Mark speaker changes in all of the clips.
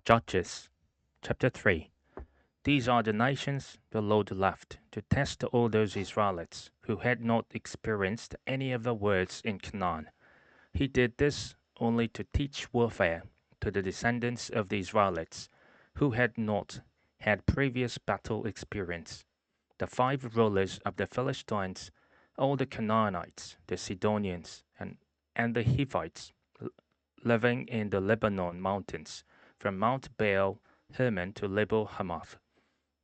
Speaker 1: Judges chapter 3. These are the nations the Lord left to test all those Israelites who had not experienced any of the words in Canaan. He did this only to teach warfare to the descendants of the Israelites who had not had previous battle experience. The five rulers of the Philistines, all the Canaanites, the Sidonians, and the Hivites living in the Lebanon mountains, from Mount Baal Hermon to Lebo Hamath.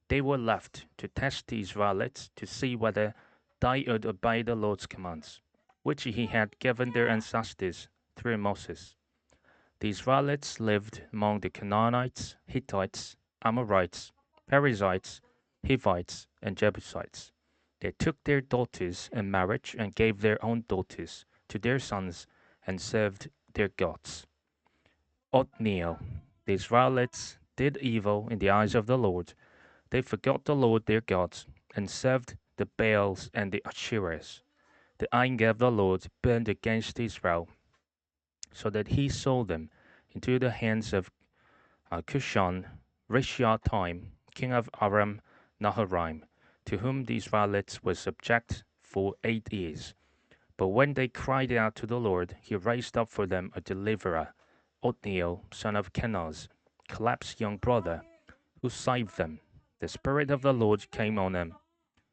Speaker 1: They were left to test the Israelites to see whether they would obey the Lord's commands, which he had given their ancestors through Moses. The Israelites lived among the Canaanites, Hittites, Amorites, Perizzites, Hivites, and Jebusites. They took their daughters in marriage and gave their own daughters to their sons and served their gods. Othniel. The Israelites did evil in the eyes of the Lord. They forgot the Lord their God and served the Baals and the Asherahs. The anger of the Lord burned against Israel, so that he sold them into the hands of Cushan Rishathaim, king of Aram Naharaim, to whom the Israelites were subject for 8 years. But when they cried out to the Lord, he raised up for them a deliverer, Othniel, son of Kenaz, Caleb's young brother, who saved them. The Spirit of the Lord came on him,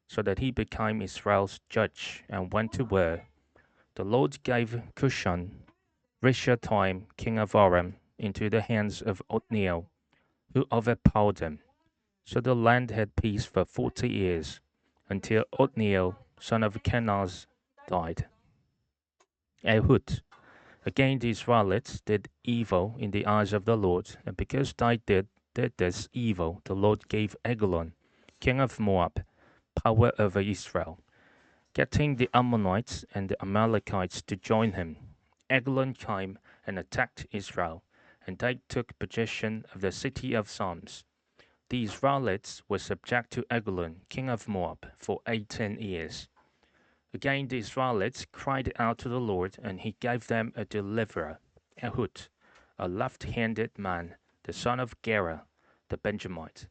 Speaker 1: so that he became Israel's judge and went to war. The Lord gave Cushan Rishathaim, king of Aram, into the hands of Othniel, who overpowered him. So the land had peace for 40 years, until Othniel, son of Kenaz, died. Ehud. Again the Israelites did evil in the eyes of the Lord, and because they did this evil, the Lord gave Eglon, king of Moab, power over Israel, getting the Ammonites and the Amalekites to join him. Eglon came and attacked Israel, and they took possession of the city of Psalms. The Israelites were subject to Eglon, king of Moab, for 18 years. Again the Israelites cried out to the Lord, and he gave them a deliverer, Ehud, a left-handed man, the son of Gera, the Benjamite.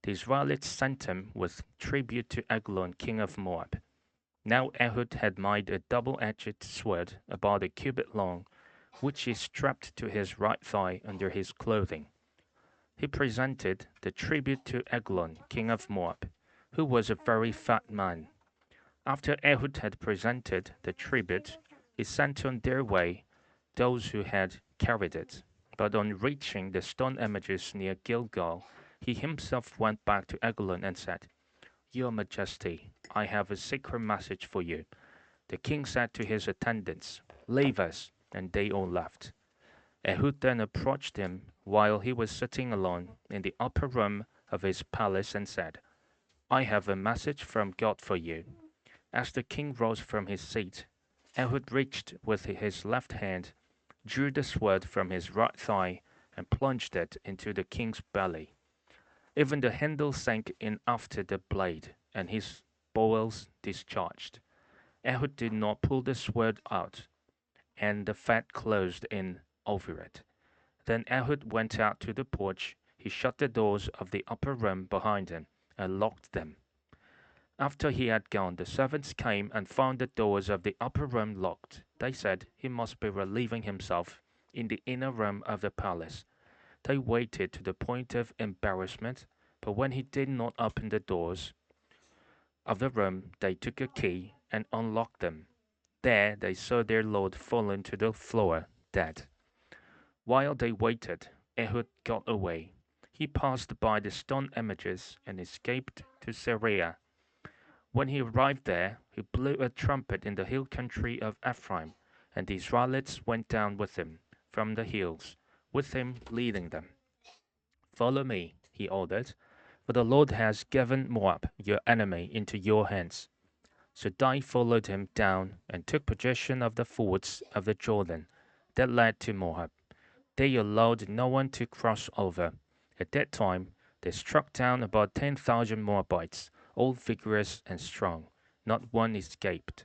Speaker 1: The Israelites sent him with tribute to Eglon, king of Moab. Now Ehud had made a double-edged sword about a cubit long, which he strapped to his right thigh under his clothing. He presented the tribute to Eglon, king of Moab, who was a very fat man. After Ehud had presented the tribute, he sent on their way those who had carried it. But on reaching the stone images near Gilgal, he himself went back to Eglon and said, "Your Majesty, I have a secret message for you." The king said to his attendants, "Leave us," and they all left. Ehud then approached him while he was sitting alone in the upper room of his palace and said, "I have a message from God for you." As the king rose from his seat, Ehud reached with his left hand, drew the sword from his right thigh, and plunged it into the king's belly. Even the handle sank in after the blade, and his bowels discharged. Ehud did not pull the sword out, and the fat closed in over it. Then Ehud went out to the porch. He shut the doors of the upper room behind him and locked them. After he had gone, the servants came and found the doors of the upper room locked. They said he must be relieving himself in the inner room of the palace. They waited to the point of embarrassment, but when he did not open the doors of the room, they took a key and unlocked them. There they saw their lord fallen to the floor, dead. While they waited, Ehud got away. He passed by the stone images and escaped to Syria. When he arrived there, he blew a trumpet in the hill country of Ephraim, and the Israelites went down with him from the hills, with him leading them. "Follow me," he ordered, "for the Lord has given Moab, your enemy, into your hands." So they followed him down and took possession of the fords of the Jordan that led to Moab. They allowed no one to cross over. At that time, they struck down about 10,000 Moabites, all vigorous and strong. Not one escaped.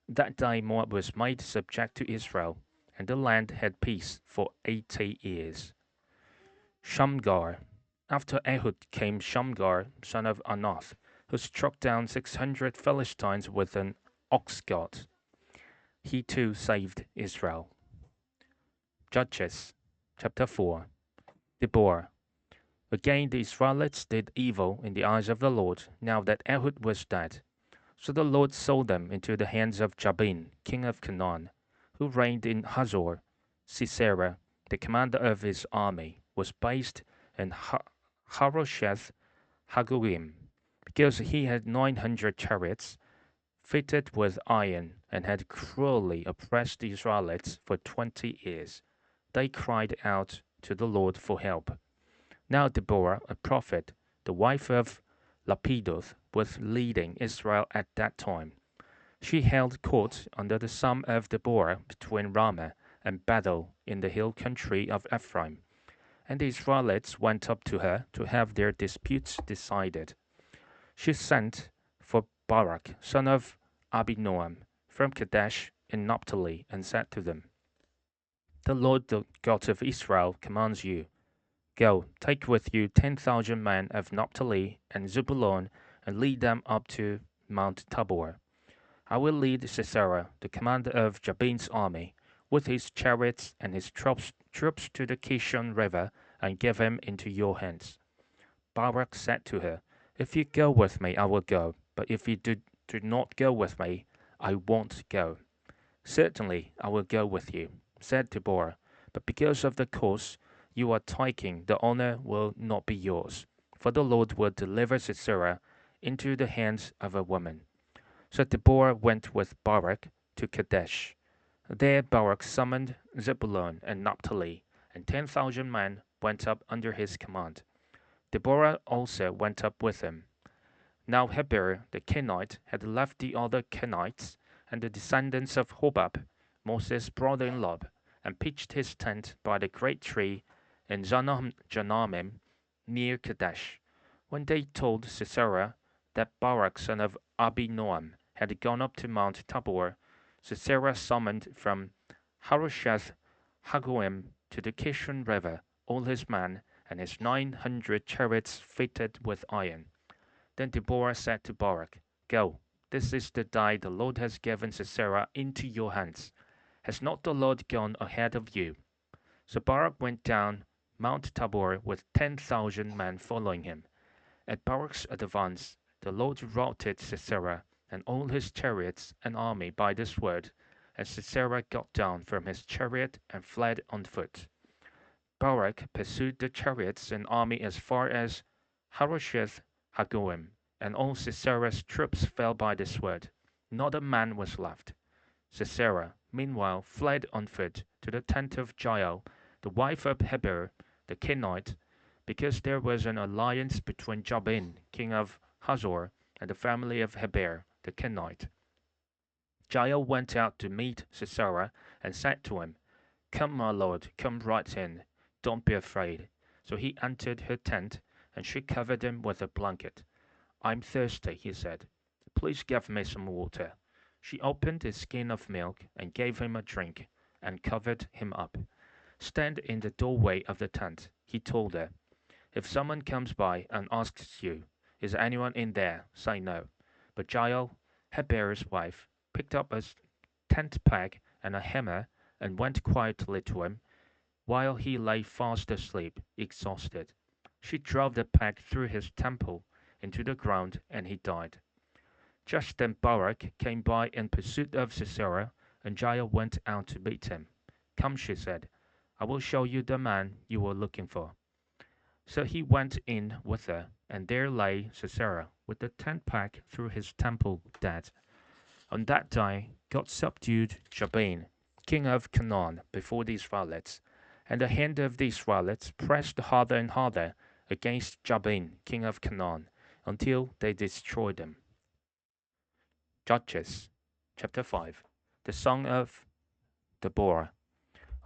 Speaker 1: That day Moab was made subject to Israel, and the land had peace for 80 years. Shamgar. After Ehud came Shamgar, son of Anath, who struck down 600 Philistines with an ox goad. He too saved Israel. Judges chapter 4. Deborah. Again the Israelites did evil in the eyes of the Lord, now that Ehud was dead. So the Lord sold them into the hands of Jabin, king of Canaan, who reigned in Hazor. Sisera, the commander of his army, was based in Harosheth Hagoyim, because he had 900 chariots fitted with iron, and had cruelly oppressed the Israelites for 20 years. They cried out to the Lord for help. Now Deborah, a prophet, the wife of Lapidoth, was leading Israel at that time. She held court under the sum of Deborah between Ramah and Bethel in the hill country of Ephraim. And the Israelites went up to her to have their disputes decided. She sent for Barak, son of Abinoam, from Kadesh in Naphtali, and said to them, The Lord the God of Israel commands you, Go, take with you 10,000 men of Naphtali and Zebulun, and lead them up to Mount Tabor. I will lead Sisera, the commander of Jabin's army, with his chariots and his troops to the Kishon River, and give him into your hands. Barak said to her, If you go with me, I will go, but if you do not go with me, I won't go. Certainly I will go with you, said Deborah, but because of the course you are taking, the honor will not be yours, for the Lord will deliver Sisera into the hands of a woman. So Deborah went with Barak to Kadesh. There Barak summoned Zebulun and Naphtali, and 10,000 men went up under his command. Deborah also went up with him. Now Heber the Kenite had left the other Kenites and the descendants of Hobab, Moses' brother-in-law, and pitched his tent by the great tree in Janamim near Kadesh. When they told Sisera that Barak son of Abinoam had gone up to Mount Tabor, Sisera summoned from Harosheth Hagoyim to the Kishon River all his men and his 900 chariots fitted with iron. Then Deborah said to Barak, Go, this is the day the Lord has given Sisera into your hands. Has not the Lord gone ahead of you? So Barak went down Mount Tabor with 10,000 men following him. At Barak's advance, the Lord routed Sisera and all his chariots and army by the sword, and Sisera got down from his chariot and fled on foot. Barak pursued the chariots and army as far as Harosheth Hagoyim, and all Sisera's troops fell by the sword. Not a man was left. Sisera, meanwhile, fled on foot to the tent of Jael, the wife of Heber the Kenite, because there was an alliance between Jabin, king of Hazor, and the family of Heber the Kenite. Jael went out to meet Sisera and said to him, Come, my lord, come right in. Don't be afraid. So he entered her tent, and she covered him with a blanket. I'm thirsty, he said. Please give me some water. She opened a skin of milk and gave him a drink, and covered him up. Stand in the doorway of the tent, he told her. If someone comes by and asks you, Is anyone in there? Say no. But Jael, Heber's wife, picked up a tent peg and a hammer and went quietly to him while he lay fast asleep, exhausted. She drove the peg through his temple into the ground, and he died. Just then Barak came by in pursuit of Sisera, and Jael went out to meet him. Come, she said, I will show you the man you were looking for. So he went in with her, and there lay Sisera, with the tent peg through his temple, dead. On that day God subdued Jabin, king of Canaan, before the Israelites, and the hand of the Israelites pressed harder and harder against Jabin, king of Canaan, until they destroyed him. Judges chapter 5. The song of Deborah.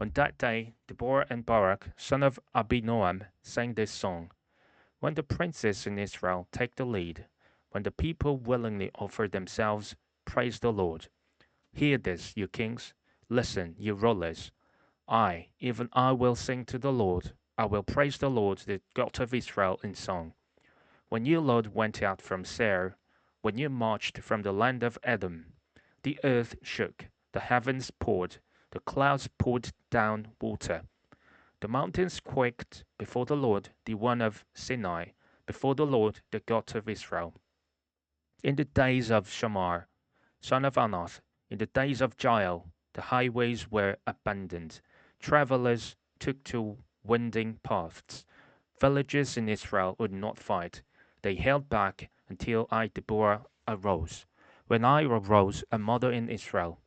Speaker 1: On that day Deborah and Barak, son of Abinoam, sang this song. When the princes in Israel take the lead, when the people willingly offer themselves, praise the Lord. Hear this, you kings. Listen, you rulers. I, even I, will sing to the Lord. I will praise the Lord, the God of Israel, in song. When you, Lord, went out from Seir, when you marched from the land of Edom, the earth shook, the heavens poured, the clouds poured down water. The mountains quaked before the Lord, the one of Sinai, before the Lord, the God of Israel. In the days of Shamar, son of Anath, in the days of Jael, the highways were abandoned. Travelers took to winding paths. Villages in Israel would not fight. They held back until I, Deborah, arose. When I arose, a mother in Israel.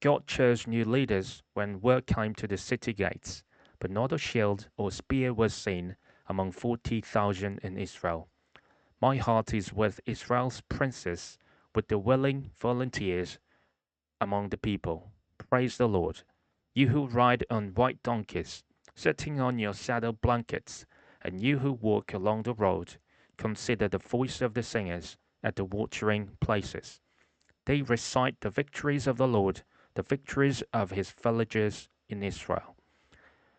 Speaker 1: God chose new leaders when word came to the city gates, but not a shield or spear was seen among 40,000 in Israel. My heart is with Israel's princes, with the willing volunteers among the people. Praise the Lord. You who ride on white donkeys, sitting on your saddle blankets, and you who walk along the road, consider the voice of the singers at the watering places. They recite the victories of the Lord, the victories of his villages in Israel.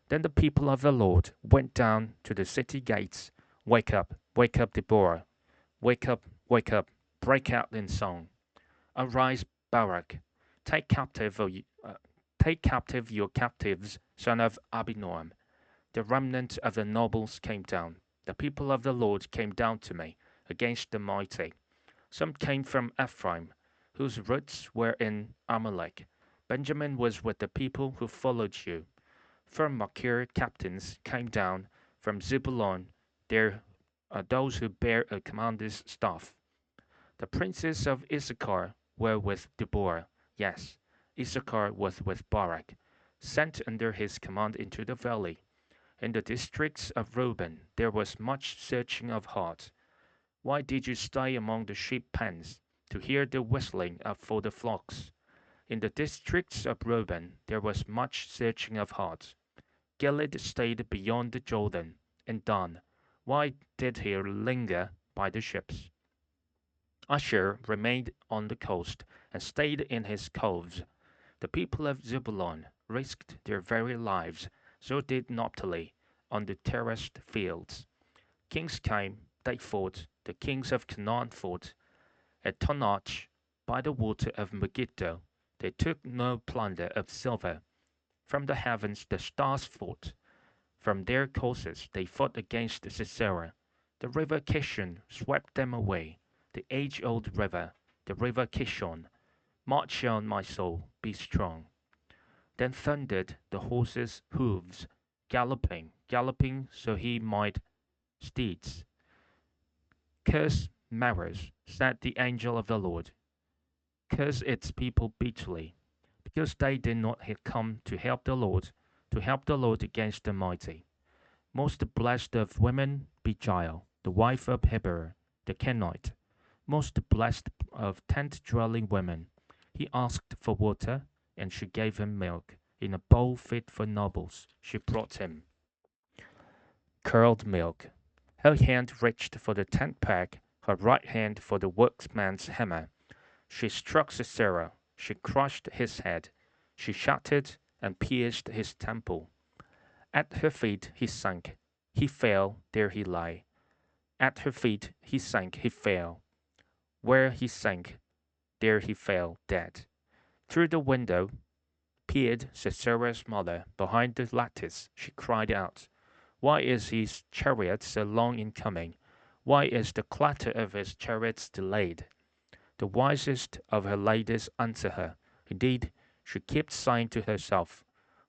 Speaker 1: Then the people of the Lord went down to the city gates. Wake up, Deborah. Wake up, break out in song. Arise, Barak. Take captive, take captive your captives, son of Abinoam. The remnant of the nobles came down. The people of the Lord came down to me against the mighty. Some came from Ephraim, whose roots were in Amalek. Benjamin was with the people who followed you. From Machir captains came down, from Zebulun there those who bear a commander's staff. The princes of Issachar were with Deborah. Yes, Issachar was with Barak, sent under his command into the valley. In the districts of Reuben there was much searching of heart. Why did you stay among the sheep pens to hear the whistling for the flocks? In the districts of Reuben there was much searching of heart. Gilead stayed beyond the Jordan, and Dan. Why did he linger by the ships? Asher remained on the coast and stayed in his coves. The people of Zebulun risked their very lives, so did Naphtali on the terraced fields. Kings came, they fought, the kings of Canaan fought. At Taanach, by the water of Megiddo, they took no plunder of silver. From the heavens the stars fought. From their courses they fought against Sisera. The river Kishon swept them away, the age-old river, the river Kishon. March on, my soul, be strong. Then thundered the horses' hoofs, galloping, galloping so he might steeds. Curse Meroz, said the angel of the Lord. Curse its people bitterly, because they did not come to help the Lord against the mighty. Most blessed of women be Jael, the wife of Heber, the Kenite. Most blessed of tent-dwelling women. He asked for water, and she gave him milk. In a bowl fit for nobles, she brought him curdled milk. Her hand reached for the tent peg, her right hand for the workman's hammer. She struck Sisera, she crushed his head, she shattered and pierced his temple. At her feet he sank, he fell, there he lay. At her feet he sank, he fell. Where he sank, there he fell, dead. Through the window peered Sisera's mother. Behind the lattice she cried out, why is his chariot so long in coming? Why is the clatter of his chariots delayed? The wisest of her ladies answer her. Indeed, she kept saying to herself,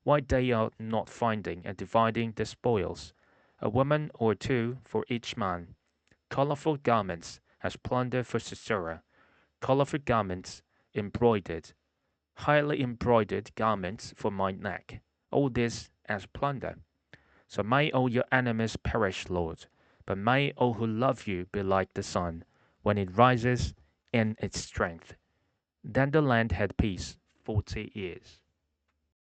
Speaker 1: why they are not finding and dividing the spoils, a woman or two for each man. Colorful garments as plunder for Sisera, colorful garments embroidered, highly embroidered garments for my neck, all this as plunder. So may all your enemies perish, Lord, but may all who love you be like the sun, when it rises in its strength. Then the land had peace 40 years.